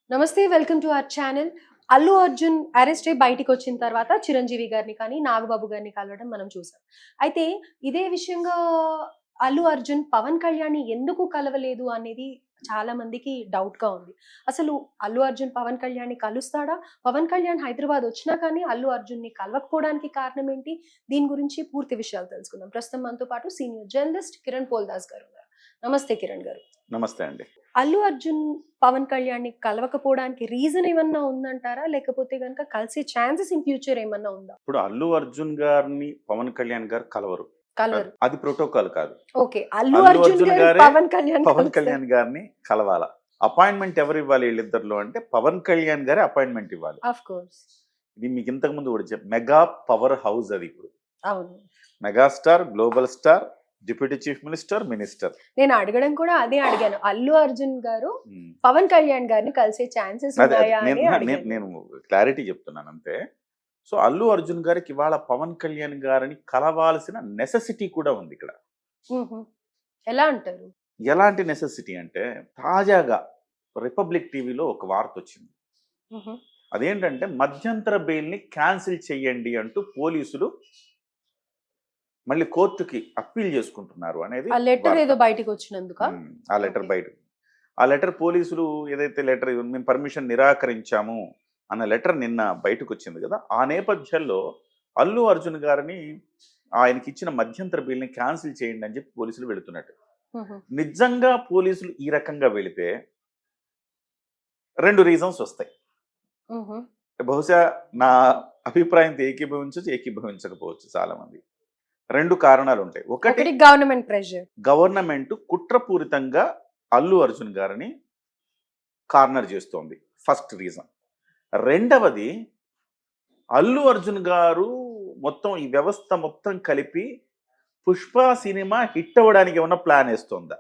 నమస్తే, welcome to our channel. Allu Arjun arrest అయ్యి బయటికొచ్చిన తర్వాత చిరంజీవి గారిని కానీ, నాగబాబు గారిని కలవడం మనం చూసాం. అయితే ఇదే విషయంగా అల్లు అర్జున్ పవన్ కళ్యాణ్‌ని ఎందుకు కలవలేదు అనేది చాలా మందికి డౌట్‌గా ఉంది. అసలు అల్లు అర్జున్ పవన్ కళ్యాణ్‌ని కలుస్తాడా? పవన్ కళ్యాణ్ హైదరాబాద్ వచ్చినా కానీ అల్లు అర్జున్‌ని కలవకపోవడానికి కారణం ఏంటి? దీని గురించి పూర్తి విషయాలు తెలుసుకుందాం. ప్రస్తుతం మనతో పాటు సీనియర్ జర్నలిస్ట్ కిరణ్ పోల్దాస్ గారు ఉన్నారు. నమస్తే కిరణ్ గారు. నమస్తే అండి. అల్లు అర్జున్ పవన్ కళ్యాణ్‌ని కలవకపోవడానికి రీజన్ ఏమన్నా ఉందంటారా? లేకపోతే గనుక కలిసే ఛాన్సెస్ ఇన్ ఫ్యూచర్ ఏమన్నా ఉందా? ఇప్పుడు అల్లు అర్జున్ గారిని పవన్ కళ్యాణ్ గారు కలవరు. కలవరు. అది ప్రోటోకాల్ కాదు. ఓకే. అల్లు అల్లు అర్జున్ అర్జున్ గారు గారే పవన్ కళ్యాణ్ పవన్ కళ్యాణ్ గారిని కలవాల. అపాయింట్మెంట్ ఎవరు ఇవ్వాలి వీళ్ళిద్దరిలో అంటే పవన్ కళ్యాణ్ గారే అపాయింట్మెంట్ ఇవ్వాలి. Of course. ఇది మీకు ఇంతకు ముందు కూడా మెగా పవర్ హౌస్ అది ఇప్పుడు. అవును. Megastar, global star, deputy chief minister, minister. నేను అడగడం కూడా అదే అడిగాను. అల్లు అర్జున్ గారు పవన్ కళ్యాణ్ గారిని కలిసే ఛాన్సెస్ ఉన్నాయా అని అడిగాను. నేను క్లారిటీ చెప్తున్నాను అంతే. సో అల్లు అర్జున్ గారికి ఇవాళ పవన్ కళ్యాణ్ గారిని కలవాల్సిన నెసెసిటీ కూడా ఉంది ఇక్కడ. ఎలా అంటారు? ఎలాంటి నెసెసిటీ అంటే తాజాగా రిపబ్లిక్ టీవీలో ఒక వార్త వచ్చింది. అదేంటంటే మధ్యంతర బెయిల్ని క్యాన్సిల్ చేయండి అంటూ పోలీసులు మళ్ళీ కోర్టుకి అప్పీల్ చేసుకుంటున్నారు అనేది. ఆ లెటర్ ఏదో బయటికి వచ్చినందుక ఆ లెటర్ బయట ఆ లెటర్ పోలీసులు ఏదైతే లెటర్ మేము పర్మిషన్ నిరాకరించాము అన్న లెటర్ నిన్న బయటకు వచ్చింది కదా. ఆ నేపథ్యంలో అల్లు అర్జున్ గారిని ఆయనకి ఇచ్చిన మధ్యంతర బిల్ని క్యాన్సిల్ చేయండి అని చెప్పి పోలీసులు వెళుతున్నట్టు. నిజంగా పోలీసులు ఈ రకంగా వెళితే 2 రీజన్స్ వస్తాయి. బహుశా నా అభిప్రాయంతో ఏకీభవించకపోవచ్చు చాలా మంది. 2 కారణాలు ఉంటాయి. ఒకటి గవర్నమెంట్ ప్రెషర్. గవర్నమెంట్ కుట్రపూరితంగా అల్లు అర్జున్ గారిని కార్నర్ చేస్తోంది, ఫస్ట్ రీజన్. రెండవది అల్లు అర్జున్ గారు మొత్తం ఈ వ్యవస్థ మొత్తం కలిపి పుష్ప సినిమా హిట్ అవ్వడానికి ఏమన్నా ప్లాన్ వేస్తోందా?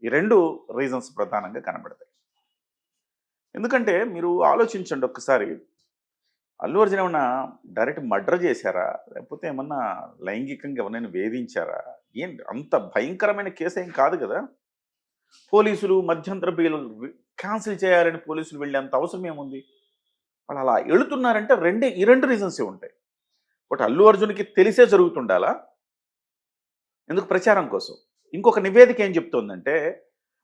ఈ 2 రీజన్స్ ప్రధానంగా కనబడతాయి. ఎందుకంటే మీరు ఆలోచించండి ఒక్కసారి, అల్లు అర్జున్ ఏమన్నా డైరెక్ట్ మర్డర్ చేశారా, లేకపోతే ఏమన్నా లైంగికంగా ఎవరైనా వేధించారా? ఏం అంత భయంకరమైన కేసు ఏం కాదు కదా. పోలీసులు మధ్యంతర బెయిల్ క్యాన్సిల్ చేయాలని పోలీసులు వెళ్ళేంత అవసరం ఏముంది? వాళ్ళు అలా వెళుతున్నారంటే ఈ 2 రీజన్సే ఉంటాయి. ఒకటి అల్లు అర్జున్కి తెలిసే జరుగుతుండాలా, ఎందుకు ప్రచారం కోసం. ఇంకొక నివేదిక ఏం చెప్తోందంటే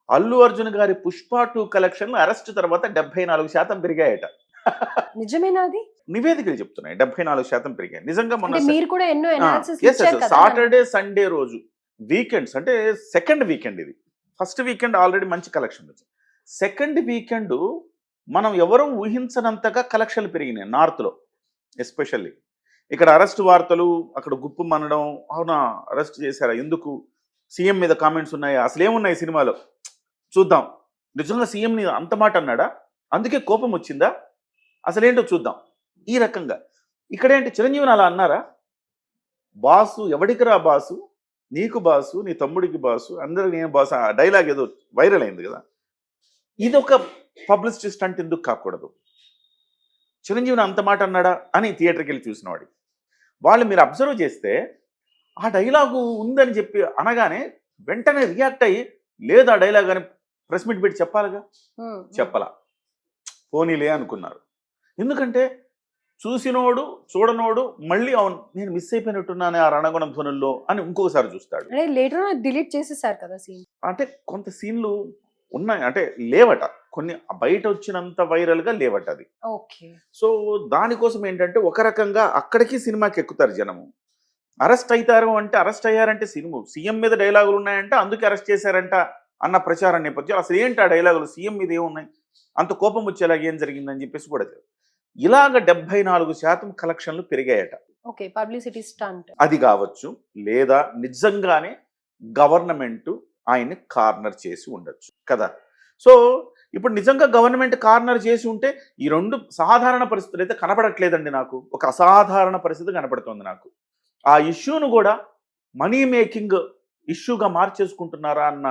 అల్లు అర్జున్ గారి పుష్ప 2 కలెక్షన్లు అరెస్ట్ తర్వాత 74% పెరిగాయట. నిజమేనా అది? నివేదికలు చెప్తున్నాయి 74% పెరిగాయి. నిజంగా మొన్న మీరు కూడా ఎన్నో అనాలిసిస్ ఇచ్చారు కదా. సాటర్డే సండే రోజు వీకెండ్స్ అంటే సెకండ్ వీకెండ్, ఇది ఫస్ట్ వీకెండ్ ఆల్రెడీ మంచి కలెక్షన్ వచ్చింది. సెకండ్ వీకెండ్ మనం ఎవరూ ఊహించనంతగా కలెక్షన్లు పెరిగినాయి నార్త్లో ఎస్పెషల్లీ. ఇక్కడ అరెస్ట్ వార్తలు, అక్కడ గుప్పు మనడం, అవునా అరెస్ట్ చేశారా, ఎందుకు, సీఎం మీద కామెంట్స్ ఉన్నాయా, అసలు ఏమున్నాయి సినిమాలో చూద్దాం, నిజంగా సీఎంని అంత మాట అన్నాడా, అందుకే కోపం వచ్చిందా, అసలేంటో చూద్దాం. ఈ రకంగా ఇక్కడేంటి చిరంజీవిని అలా అన్నారా? బాసు ఎవడికిరా బాసు, నీకు బాసు, నీ తమ్ముడికి బాసు, అందరికి నేను బాసు, ఆ డైలాగ్ ఏదో వైరల్ అయింది కదా. ఇది ఒక పబ్లిసిటీ స్టంట్ ఎందుకు కాకూడదు? చిరంజీవిని అంత మాట అన్నాడా అని థియేటర్కి వెళ్ళి చూసిన వాడి వాళ్ళు మీరు అబ్జర్వ్ చేస్తే ఆ డైలాగు ఉందని చెప్పి అనగానే వెంటనే రియాక్ట్ అయ్యి లేదు ఆ డైలాగ్ అని ప్రెస్ మీట్ పెట్టి చెప్పాలిగా, చెప్పలా, పోనీలే అనుకున్నారు. ఎందుకంటే చూసినోడు చూడనోడు మళ్ళీ అవును నేను మిస్ అయిపోయినట్టున్నాను ఆ రణగుణ ధ్వనుల్లో అని ఇంకొకసారి చూస్తాడు. లేటర్ డిలీట్ చేసేసారు కదా సీన్. అంటే కొంత సీన్లు ఉన్నాయి, అంటే లేవట, కొన్ని బయట వచ్చినంత వైరల్ గా లేవట అది. సో దానికోసం ఏంటంటే ఒక రకంగా అక్కడికి సినిమాకి ఎక్కుతారు జనము. అరెస్ట్ అవుతారు అంటే అరెస్ట్ అయ్యారంటే సినిమా సీఎం మీద డైలాగులు ఉన్నాయంటే అందుకే అరెస్ట్ చేశారంట అన్న ప్రచారం నేపథ్యం. అసలు ఏంటి ఆ డైలాగులు, సీఎం మీద ఏమున్నాయి, అంత కోపం వచ్చేలాగా ఏం జరిగిందని చెప్పేసి కూడా ఇలాగ 74% కలెక్షన్లు పెరిగాయట. పబ్లిసిటీ స్టంట్ అది కావచ్చు, లేదా నిజంగానే గవర్నమెంట్ ఆయన్ని కార్నర్ చేసి ఉండొచ్చు కదా. సో ఇప్పుడు నిజంగా గవర్నమెంట్ కార్నర్ చేసి ఉంటే ఈ 2 సాధారణ పరిస్థితులు అయితే కనపడట్లేదండి నాకు. ఒక అసాధారణ పరిస్థితి కనపడుతుంది నాకు. ఆ ఇష్యూను కూడా మనీ మేకింగ్ ఇష్యూగా మార్చేసుకుంటున్నారా అన్న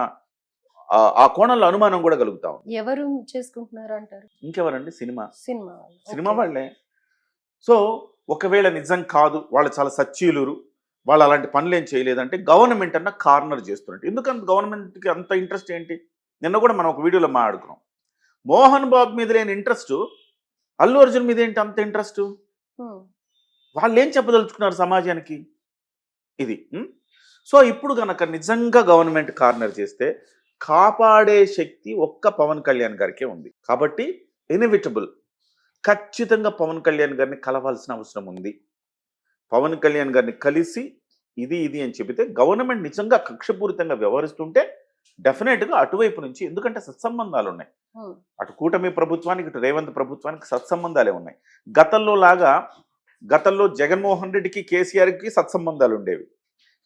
ఆ కోణంలో అనుమానం కూడా కలుగుతాం. ఎవరు చేసుకుంటున్నారు అంటారు? ఇంకెవరండి, సినిమా వాళ్ళే. సో ఒకవేళ నిజం కాదు, వాళ్ళు చాలా సచ్చీలురు, వాళ్ళు అలాంటి పనులు ఏం చేయలేదంటే గవర్నమెంట్ అన్న కార్నర్ చేస్తున్నట్టు. ఎందుకంత గవర్నమెంట్కి అంత ఇంట్రెస్ట్ ఏంటి? నిన్న కూడా మనం ఒక వీడియోలో మాట్లాడుకున్నాం. మోహన్ బాబు మీద లేని ఇంట్రెస్ట్ అల్లు అర్జున్ మీద ఏంటి అంత ఇంట్రెస్ట్? ఉమ్, వాళ్ళు ఏం చెప్పదలుచుకున్నారు సమాజానికి? ఇది. సో ఇప్పుడు గనక నిజంగా గవర్నమెంట్ కార్నర్ చేస్తే కాపాడే శక్తి ఒక్క పవన్ కళ్యాణ్ గారికే ఉంది. కాబట్టి ఇన్ఎవిటబుల్ ఖచ్చితంగా పవన్ కళ్యాణ్ గారిని కలవాల్సిన అవసరం ఉంది. పవన్ కళ్యాణ్ గారిని కలిసి ఇది అని చెబితే గవర్నమెంట్ నిజంగా కక్షపూరితంగా వ్యవహరిస్తుంటే డెఫినెట్గా అటువైపు నుంచి, ఎందుకంటే సత్సంబంధాలు ఉన్నాయి. ఉమ్, అటు కూటమి ప్రభుత్వానికి ఇటు రేవంత్ ప్రభుత్వానికి సత్సంబంధాలే ఉన్నాయి. గతంలో జగన్మోహన్ రెడ్డికి కేసీఆర్కి సత్సంబంధాలు ఉండేవి.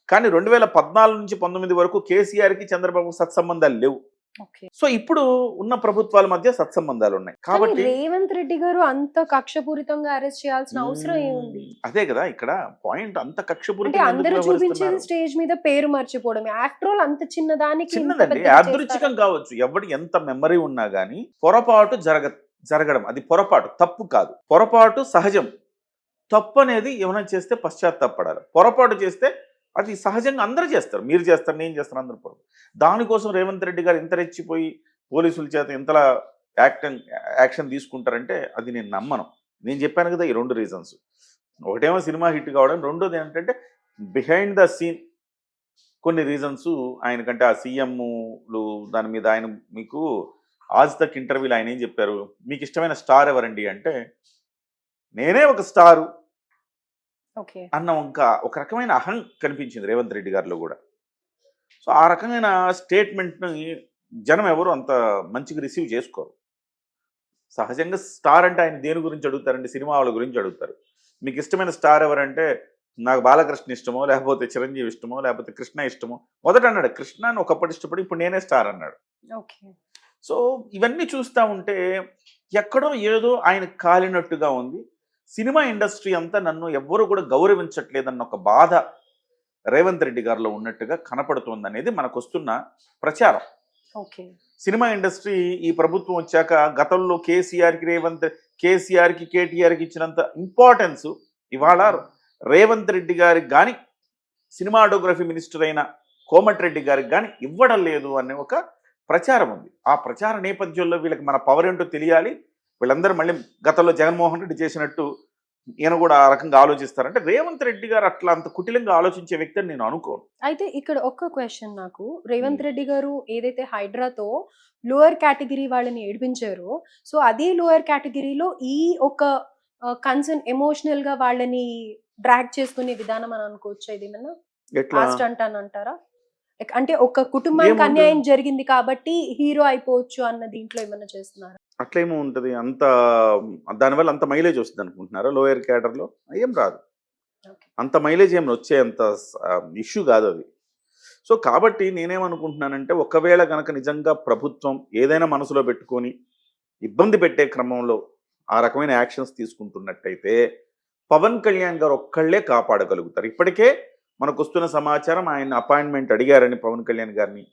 కానీ 2014 నుంచి 19 వరకు కేసీఆర్కి చంద్రబాబు సత్సంబంధాలు లేవు. ఓకే. సో ఇప్పుడు ఉన్న ప్రభుత్వాల మధ్య సత్సంబంధాలు ఉన్నాయి. కానీ కాబట్టి రేవంత్ రెడ్డి గారు అంత కక్షపూరితంగా అరెస్ట్ చేయాల్సిన అవసరం ఏముంది? అదే కదా ఇక్కడ పాయింట్. అంత అంటే కక్షపూరితంగా ఎందుకు అందరూ చూపించేది వ్యవహరిస్తున్నారు? స్టేజ్ మీద పేరు మర్చిపోవడమే. ఆఫ్టర్ ఆల్ అంత చిన్న దానికి ఇంత చిన్నదండి, పెద్దగా యాదృచ్ఛికం చేస్తారా? కావచ్చు. ఎవడి ఎంత మెమరీ ఉన్నా కానీ పొరపాటు జరగడం అది పొరపాటు, తప్పు కాదు. పొరపాటు సహజం. తప్పు అనేది ఏమైనా చేస్తే పశ్చాత్తాపడాలి. పొరపాటు చేస్తే అది సహజంగా అందరూ చేస్తారు. మీరు చేస్తారు, నేను చేస్తాను, అందరూ పొరపాటు. దానికోసం రేవంత్ రెడ్డి గారు ఇంత రెచ్చిపోయి పోలీసుల చేత ఇంతలా యాక్షన్ తీసుకుంటారంటే అది నేను నమ్మను. నేను చెప్పాను కదా ఈ 2 రీజన్స్. ఒకటేమో సినిమా హిట్ కావడం, రెండోది ఏంటంటే బిహైండ్ ద సీన్ కొన్ని రీజన్స్ ఆయనకంటే ఆ సీఎంలు దాని మీద ఆయన మీకు ఆజ్ తక్ ఇంటర్వ్యూలో ఆయన ఏం చెప్పారు, మీకు ఇష్టమైన స్టార్ ఎవరండి అంటే నేనే ఒక స్టారు ఓకే. అన్న ఒక రకమైన అహం కనిపించింది రేవంత్ రెడ్డి గారిలో కూడా. సో ఆ రకమైన స్టేట్మెంట్ని జనం ఎవరు అంత మంచిగా రిసీవ్ చేసుకోరు. సహజంగా స్టార్ అంటే ఆయన దేని గురించి అడుగుతారండి? సినిమా వాళ్ళ గురించి అడుగుతారు. మీకు ఇష్టమైన స్టార్ ఎవరంటే నాకు బాలకృష్ణ ఇష్టమో, లేకపోతే చిరంజీవి ఇష్టమో, లేకపోతే కృష్ణ ఇష్టమో. మొదట అన్నాడు కృష్ణ అని ఒకప్పటి ఇష్టపడి, ఇప్పుడు నేనే స్టార్ అన్నాడు. ఓకే. సో ఇవన్నీ చూస్తూ ఉంటే ఎక్కడో ఏదో ఆయన కాలినట్టుగా ఉంది. సినిమా ఇండస్ట్రీ అంతా నన్ను ఎవ్వరూ కూడా గౌరవించట్లేదన్న ఒక బాధ రేవంత్ రెడ్డి గారిలో ఉన్నట్టుగా కనపడుతుంది అనేది మనకు వస్తున్న ప్రచారం. ఓకే. సినిమా ఇండస్ట్రీ ఈ ప్రభుత్వం వచ్చాక గతంలో కేసీఆర్కి కేటీఆర్కి ఇచ్చినంత ఇంపార్టెన్స్ ఇవాళ రేవంత్ రెడ్డి గారికి కానీ సినిమాటోగ్రఫీ మినిస్టర్ అయిన కోమటిరెడ్డి గారికి కానీ ఇవ్వడం లేదు అనే ఒక ప్రచారం ఉంది. ఆ ప్రచార నేపథ్యంలో వీళ్ళకి మన పవర్ ఏంటో తెలియాలి. వీళ్ళందరూ మళ్ళీ గతంలో జగన్మోహన్ రెడ్డి చేసినట్టు ఈయన కూడా ఆ రకంగా ఆలోచిస్తారంటే రేవంత్ రెడ్డి గారు అట్లా అంత కుటిలంగా ఆలోచించే వ్యక్తి అని నేను అనుకోను. అయితే ఇక్కడ ఒక్క క్వశ్చన్ నాకు. రేవంత్ రెడ్డి గారు ఏదైతే హైడ్రాతో లోయర్ కేటగిరీ వాళ్ళని ఏడిపించారో, సో అదే లోయర్ కేటగిరీలో ఈ ఒక కన్సర్న్ ఎమోషనల్ గా వాళ్ళని డ్రాగ్ చేసుకునే విధానం అని అనుకోవచ్చు. ఇది ఏమన్నా ఎట్లా అంటారా? అంటే ఒక కుటుంబానికి ఏముంటుంది? అన్యాయం జరిగింది కాబట్టి హీరో అయిపోవచ్చు అన్న దీంట్లో ఏమన్నా చేస్తున్నారు? అట్లేమో ఉంటుంది. దానివల్ల అంత మైలేజ్ వస్తుంది అనుకుంటున్నారా? లోయర్ క్యాడర్లో ఏం రాదు. అంత మైలేజ్ ఏమైనా వచ్చే అంత ఇష్యూ కాదు అది. సో కాబట్టి నేనేమనుకుంటున్నానంటే ఒకవేళ కనుక నిజంగా ప్రభుత్వం ఏదైనా మనసులో పెట్టుకొని ఇబ్బంది పెట్టే క్రమంలో ఆ రకమైన యాక్షన్స్ తీసుకుంటున్నట్టయితే పవన్ కళ్యాణ్ గారు ఒక్కళ్ళే కాపాడగలుగుతారు. ఇప్పటికే మనకు వస్తున్న సమాచారం ఆయన అపాయింట్మెంట్ అడిగారని పవన్ కళ్యాణ్ గారిని